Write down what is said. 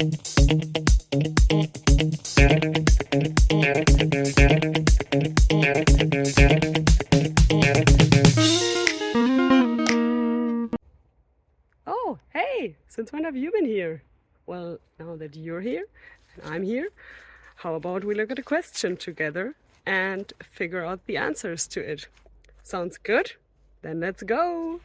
Oh, hey, since when have you been here? Well, now that you're here and I'm here, how about we look at a question together and figure out the answers to it? Sounds good? Then let's go!